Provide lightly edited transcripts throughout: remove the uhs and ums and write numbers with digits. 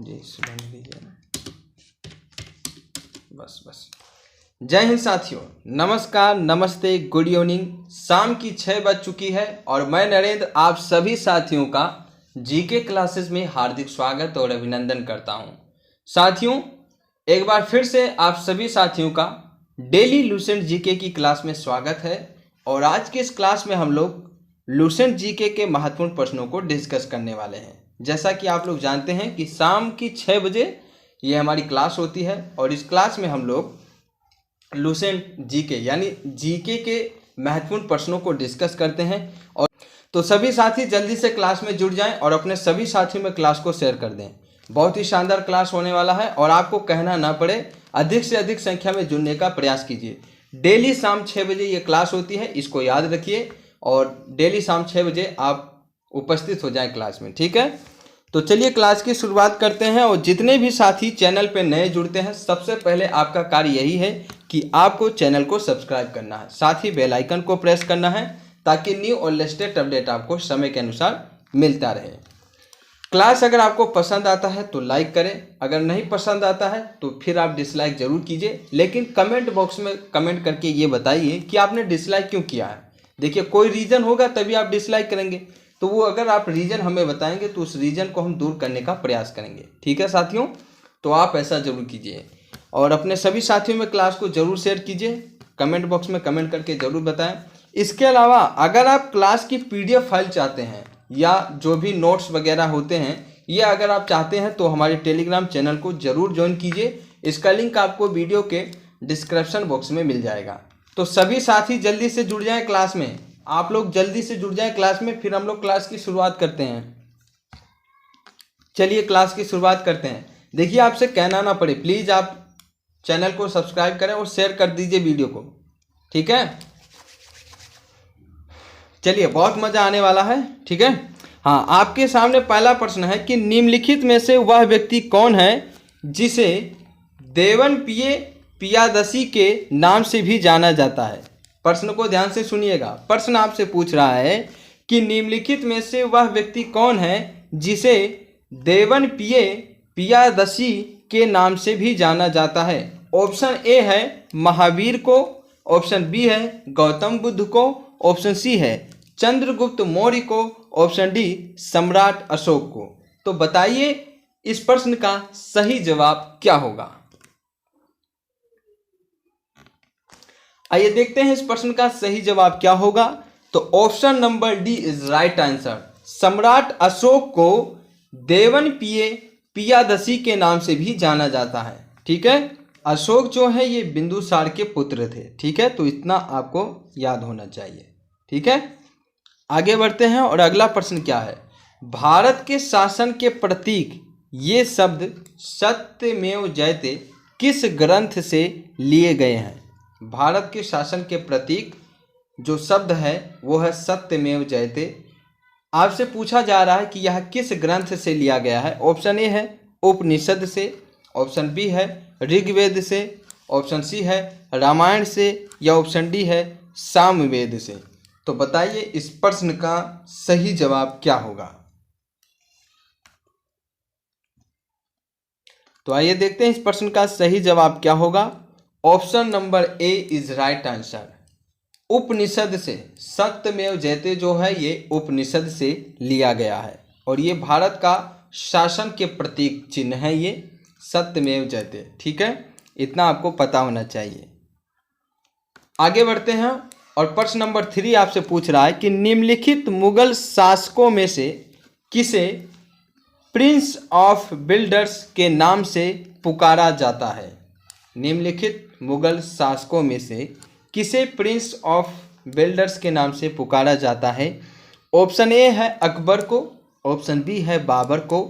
जी सुन लीजिए ना, बस। जय हिंद साथियों, नमस्कार, नमस्ते, गुड इवनिंग। शाम की 6 बज चुकी है और मैं नरेंद्र आप सभी साथियों का जीके क्लासेस में हार्दिक स्वागत और अभिनंदन करता हूं। साथियों, एक बार फिर से आप सभी साथियों का डेली लूसेंट जीके की क्लास में स्वागत है। और आज के इस क्लास में हम लोग लूसेंट जीके के महत्वपूर्ण प्रश्नों को डिस्कस करने वाले हैं। जैसा कि आप लोग जानते हैं कि शाम की 6 बजे ये हमारी क्लास होती है और इस क्लास में हम लोग लूसेंट जीके यानी जीके के महत्वपूर्ण प्रश्नों को डिस्कस करते हैं। और तो सभी साथी जल्दी से क्लास में जुड़ जाएं और अपने सभी साथियों में क्लास को शेयर कर दें। बहुत ही शानदार क्लास होने वाला है और आपको कहना ना पड़े, अधिक से अधिक संख्या में जुड़ने का प्रयास कीजिए। डेली शाम 6 बजे ये क्लास होती है, इसको याद रखिए और डेली शाम 6 बजे आप उपस्थित हो जाएं क्लास में, ठीक है। तो चलिए क्लास की शुरुआत करते हैं। और जितने भी साथी चैनल पे नए जुड़ते हैं, सबसे पहले आपका कार्य यही है कि आपको चैनल को सब्सक्राइब करना है, साथ ही बेल आइकन को प्रेस करना है ताकि न्यू और लेटेस्ट अपडेट आपको समय के अनुसार मिलता रहे। क्लास अगर आपको पसंद आता है तो लाइक करें, अगर नहीं पसंद आता है तो फिर आप डिसलाइक जरूर कीजिए, लेकिन कमेंट बॉक्स में कमेंट करके ये बताइए कि आपने डिसलाइक क्यों किया है। देखिए, कोई रीज़न होगा तभी आप डिसलाइक करेंगे, तो वो अगर आप रीज़न हमें बताएंगे तो उस रीज़न को हम दूर करने का प्रयास करेंगे, ठीक है साथियों। तो आप ऐसा जरूर कीजिए और अपने सभी साथियों में क्लास को जरूर शेयर कीजिए, कमेंट बॉक्स में कमेंट करके जरूर बताएं। इसके अलावा अगर आप क्लास की PDF फाइल चाहते हैं या जो भी नोट्स वगैरह होते हैं, ये अगर आप चाहते हैं तो हमारे टेलीग्राम चैनल को जरूर ज्वाइन कीजिए। इसका लिंक आपको वीडियो के डिस्क्रिप्शन बॉक्स में मिल जाएगा। तो सभी साथी जल्दी से जुड़ जाएं क्लास में, आप लोग जल्दी से जुड़ जाएं क्लास में, फिर हम लोग क्लास की शुरुआत करते हैं। चलिए क्लास की शुरुआत करते हैं। देखिए, आपसे कहना ना पड़े, प्लीज़ आप चैनल को सब्सक्राइब करें और शेयर कर दीजिए वीडियो को, ठीक है। चलिए, बहुत मज़ा आने वाला है, ठीक है। हाँ, आपके सामने पहला प्रश्न है कि निम्नलिखित में से वह व्यक्ति कौन है जिसे देवनपिये पियादसी के नाम से भी जाना जाता है। प्रश्न को ध्यान से सुनिएगा। प्रश्न आपसे पूछ रहा है कि निम्नलिखित में से वह व्यक्ति कौन है जिसे देवनपिये पियादसी के नाम से भी जाना जाता है। ऑप्शन ए है महावीर को, ऑप्शन बी है गौतम बुद्ध को, ऑप्शन सी है चंद्रगुप्त मौर्य को, ऑप्शन डी सम्राट अशोक को। तो बताइए इस प्रश्न का सही जवाब क्या होगा। आइए देखते हैं इस प्रश्न का सही जवाब क्या होगा। तो option number D is right answer. सम्राट अशोक को देवनपिये पियादसी के नाम से भी जाना जाता है, ठीक है। अशोक जो है ये बिंदुसार के पुत्र थे, ठीक है। तो इतना आपको याद होना चाहिए, ठीक है। आगे बढ़ते हैं और अगला प्रश्न क्या है। भारत के शासन के प्रतीक ये शब्द सत्यमेव जयते किस ग्रंथ से लिए गए हैं। भारत के शासन के प्रतीक जो शब्द है वो है सत्यमेव जयते। आपसे पूछा जा रहा है कि यह किस ग्रंथ से लिया गया है। ऑप्शन ए है उपनिषद से, ऑप्शन बी है ऋग्वेद से, ऑप्शन सी है रामायण से, या ऑप्शन डी है सामवेद से। तो बताइए इस प्रश्न का सही जवाब क्या होगा। तो आइए देखते हैं इस प्रश्न का सही जवाब क्या होगा। Option number A is right answer. Upanishad से, सत्यमेव जयते जो है ये उपनिषद से लिया गया है और ये भारत का शासन के प्रतीक चिन्ह है, ये सत्यमेव जयते, ठीक है। इतना आपको पता होना चाहिए। आगे बढ़ते हैं और प्रश्न नंबर 3 आपसे पूछ रहा है कि निम्नलिखित मुगल शासकों में से किसे प्रिंस ऑफ बिल्डर्स के नाम से पुकारा जाता है। निम्नलिखित मुगल शासकों में से किसे प्रिंस ऑफ बिल्डर्स के नाम से पुकारा जाता है। ऑप्शन ए है अकबर को, ऑप्शन बी है बाबर को,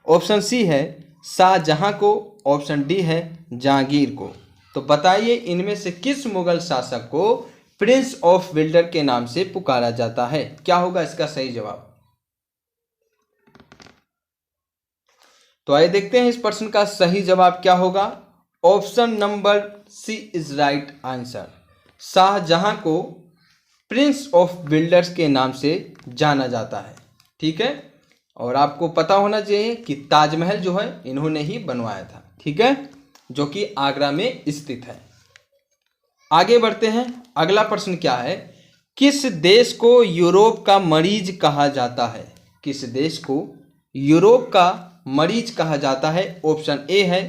ऑप्शन सी है शाहजहां को, ऑप्शन डी है जहांगीर को। तो बताइए इनमें से किस मुगल शासक को प्रिंस ऑफ बिल्डर के नाम से पुकारा जाता है। क्या होगा इसका सही जवाब। तो आइए देखते हैं इस प्रश्न का सही जवाब क्या होगा। Option number C is right answer. Shahjahan को प्रिंस ऑफ बिल्डर्स के नाम से जाना जाता है, ठीक है। और आपको पता होना चाहिए कि ताजमहल जो है इन्होंने ही बनवाया था, ठीक है, जो कि आगरा में स्थित है। आगे बढ़ते हैं। अगला प्रश्न क्या है, किस देश को यूरोप का मरीज कहा जाता है? किस देश को यूरोप का मरीज कहा जाता है? ऑप्शन ए है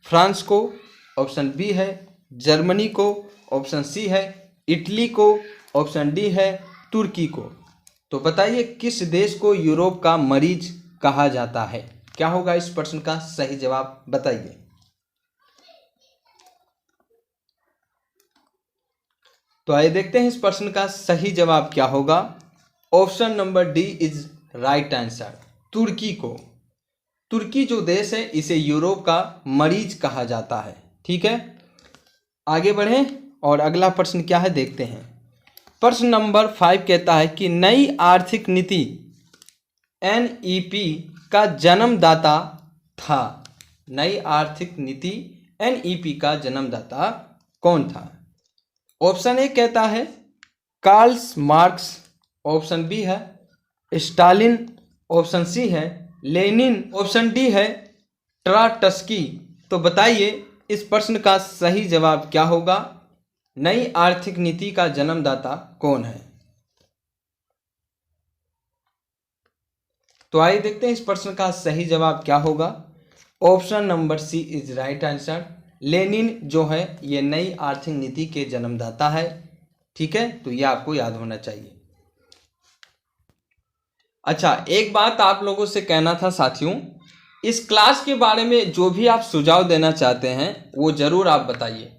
फ्रांस को, ऑप्शन बी है जर्मनी को, ऑप्शन सी है इटली को, ऑप्शन डी है तुर्की को। तो बताइए किस देश को यूरोप का मरीज कहा जाता है? क्या होगा इस प्रश्न का सही जवाब, बताइए। तो आइए देखते हैं इस प्रश्न का सही जवाब क्या होगा। Option number D is right answer, तुर्की को। तुर्की जो देश है इसे यूरोप का मरीज कहा जाता है, ठीक है। आगे बढ़ें और अगला प्रश्न क्या है देखते हैं। प्रश्न नंबर 5 कहता है कि नई आर्थिक नीति NEP का जन्मदाता था। नई आर्थिक नीति NEP का जन्मदाता कौन था? ऑप्शन ए कहता है कार्ल मार्क्स, ऑप्शन बी है स्टालिन, ऑप्शन सी है लेनिन, ऑप्शन डी है ट्राटस्की। तो बताइए इस प्रश्न का सही जवाब क्या होगा? नई आर्थिक नीति का जन्मदाता कौन है? तो आइए देखते हैं इस प्रश्न का सही जवाब क्या होगा। Option number C is right answer, Lenin जो है ये नई आर्थिक नीति के जन्मदाता है, ठीक है। तो ये आपको याद होना चाहिए। अच्छा, एक बात आप लोगों से कहना था साथियों, इस क्लास के बारे में जो भी आप सुझाव देना चाहते हैं वो जरूर आप बताइए।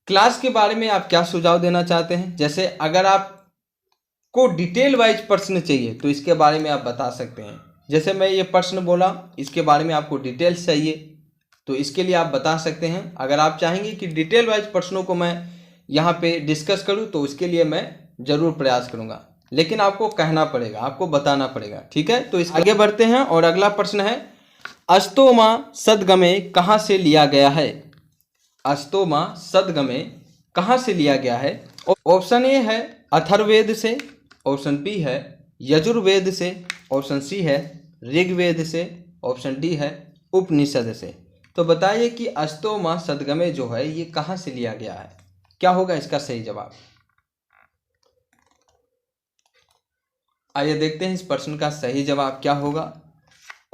क्लास के बारे में आप क्या सुझाव देना चाहते हैं? जैसे अगर आपको डिटेल वाइज प्रश्न चाहिए तो इसके बारे में आप बता सकते हैं। जैसे मैं ये प्रश्न बोला, इसके बारे में आपको डिटेल्स चाहिए तो इसके लिए आप बता सकते हैं। अगर आप चाहेंगे कि डिटेल वाइज प्रश्नों को मैं यहाँ पे डिस्कस करूँ तो उसके लिए मैं ज़रूर प्रयास करूँगा, लेकिन आपको कहना पड़ेगा, आपको बताना पड़ेगा, ठीक है। तो इस आगे बढ़ते हैं और अगला प्रश्न है अस्तोमा सदगमे कहाँ से लिया गया है? अस्तोमा सदगमे कहाँ से लिया गया है? ऑप्शन ए है अथर्ववेद से, ऑप्शन बी है यजुर्वेद से, ऑप्शन सी है ऋग्वेद से, ऑप्शन डी है उपनिषद से। तो बताइए कि अस्तोमा सदगमे जो है ये कहाँ से लिया गया है? क्या होगा इसका सही जवाब? आइए देखते हैं इस प्रश्न का सही जवाब क्या होगा।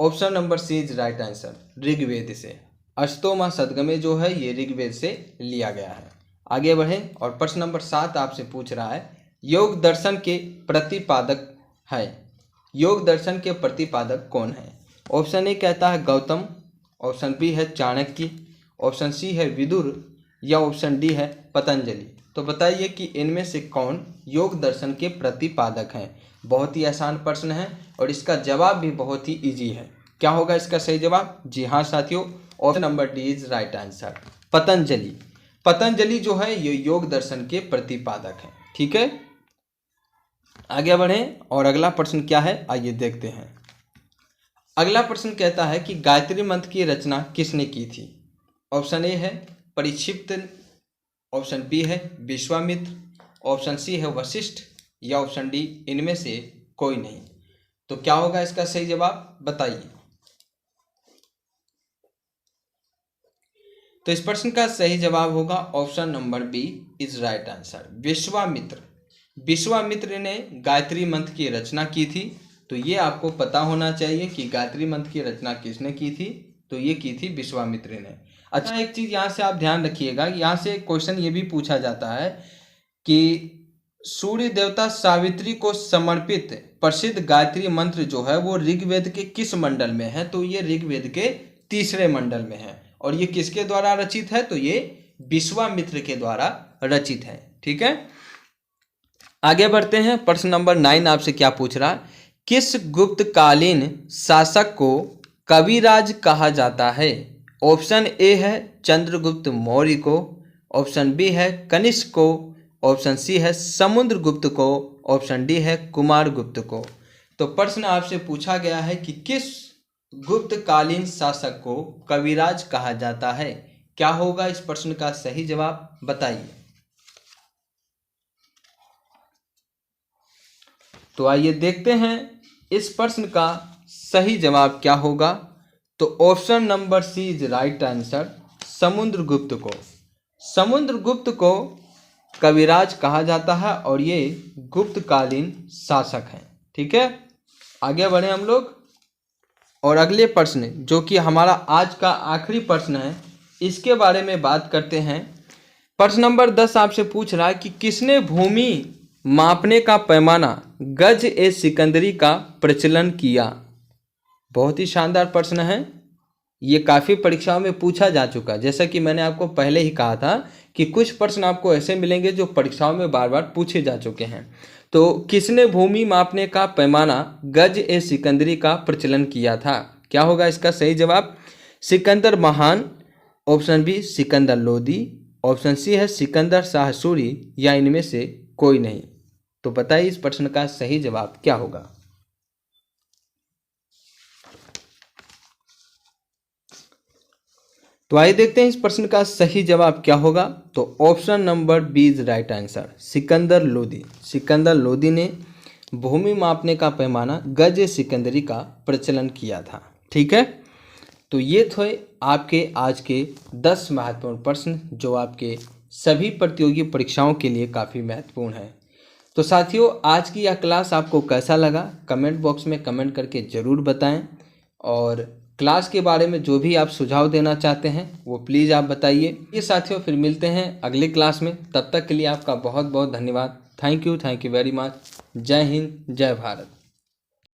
Option number C is right answer, Rigveda से। अस्तोमा सदगमे जो है ये ऋग्वेद से लिया गया है। आगे बढ़ें और प्रश्न नंबर 7 आपसे पूछ रहा है योग दर्शन के प्रतिपादक है। योग दर्शन के प्रतिपादक कौन है? ऑप्शन ए कहता है गौतम, ऑप्शन बी है चाणक्य, ऑप्शन सी है विदुर या ऑप्शन डी है पतंजलि। तो बताइए कि इनमें से कौन योग दर्शन के प्रतिपादक हैं? बहुत ही आसान प्रश्न है और इसका जवाब भी बहुत ही इजी है। क्या होगा इसका सही जवाब? जी हाँ साथियों, option number D is right answer, Patanjali. Patanjali जो है ये योग दर्शन के प्रतिपादक हैं, ठीक है। आगे बढ़ें और अगला प्रश्न क्या है आइए देखते हैं। अगला प्रश्न कहता है कि गायत्री मंत्र की रचना किसने की थी? ऑप्शन ए है परीक्षिप्त, ऑप्शन बी है विश्वामित्र, ऑप्शन सी है वशिष्ठ या ऑप्शन डी इनमें से कोई नहीं। तो क्या होगा इसका सही जवाब, बताइए। तो इस प्रश्न का सही जवाब होगा option number B is right answer, Vishwamitra. Vishwamitra ने गायत्री मंत्र की रचना की थी। तो ये आपको पता होना चाहिए कि गायत्री मंत्र की रचना किसने की थी। तो ये की थी विश्वामित्र ने। अच्छा, एक चीज़ यहाँ से आप ध्यान रखिएगा, यहाँ से क्वेश्चन ये भी पूछा जाता है कि सूर्य देवता सावित्री को समर्पित प्रसिद्ध गायत्री मंत्र जो है वो ऋग्वेद के किस मंडल में है? तो ये ऋग्वेद के 3रे मंडल में है। और ये किसके द्वारा रचित है? तो ये विश्वामित्र के द्वारा रचित है, ठीक है। आगे बढ़ते हैं। प्रश्न नंबर 9 आपसे क्या पूछ रहा है, किस गुप्तकालीन शासक को कविराज कहा जाता है? ऑप्शन ए है चंद्रगुप्त मौर्य को, ऑप्शन बी है कनिष्क को, ऑप्शन सी है समुद्रगुप्त को, ऑप्शन डी है कुमारगुप्त को। तो प्रश्न आपसे पूछा गया है कि किस गुप्तकालीन शासक को कविराज कहा जाता है? क्या होगा इस प्रश्न का सही जवाब, बताइए। तो आइए देखते हैं इस प्रश्न का सही जवाब क्या होगा? तो option number C is right answer, Samudragupta को। समुद्रगुप्त को कविराज कहा जाता है और ये गुप्तकालीन शासक हैं। ठीक है, आगे बढ़े हम लोग और अगले प्रश्न जो कि हमारा आज का आखिरी प्रश्न है इसके बारे में बात करते हैं। प्रश्न नंबर 10 आपसे पूछ रहा है कि किसने भूमि मापने का पैमाना गज ए सिकंदरी का प्रचलन किया? बहुत ही शानदार प्रश्न है, ये काफ़ी परीक्षाओं में पूछा जा चुका है। जैसा कि मैंने आपको पहले ही कहा था कि कुछ प्रश्न आपको ऐसे मिलेंगे जो परीक्षाओं में बार बार पूछे जा चुके हैं। तो किसने भूमि मापने का पैमाना गज ए सिकंदरी का प्रचलन किया था? क्या होगा इसका सही जवाब? सिकंदर महान, option B Sikandar Lodi, option C है सिकंदर शाह सूरी, या इनमें से कोई नहीं। तो बताइए इस प्रश्न का सही जवाब क्या होगा? तो आइए देखते हैं इस प्रश्न का सही जवाब क्या होगा। तो option number B is right answer, Sikandar Lodi. Sikandar Lodi ने भूमि मापने का पैमाना गज सिकंदरी का प्रचलन किया था। ठीक है, तो ये थे आपके आज के 10 महत्वपूर्ण प्रश्न जो आपके सभी प्रतियोगी परीक्षाओं के लिए काफ़ी महत्वपूर्ण है। तो साथियों, आज की यह क्लास आपको कैसा लगा कमेंट बॉक्स में कमेंट करके ज़रूर बताएं, और क्लास के बारे में जो भी आप सुझाव देना चाहते हैं वो प्लीज़ आप बताइए। ये साथियों फिर मिलते हैं अगले क्लास में, तब तक के लिए आपका बहुत बहुत धन्यवाद। Thank you very much. जय हिंद, जय भारत।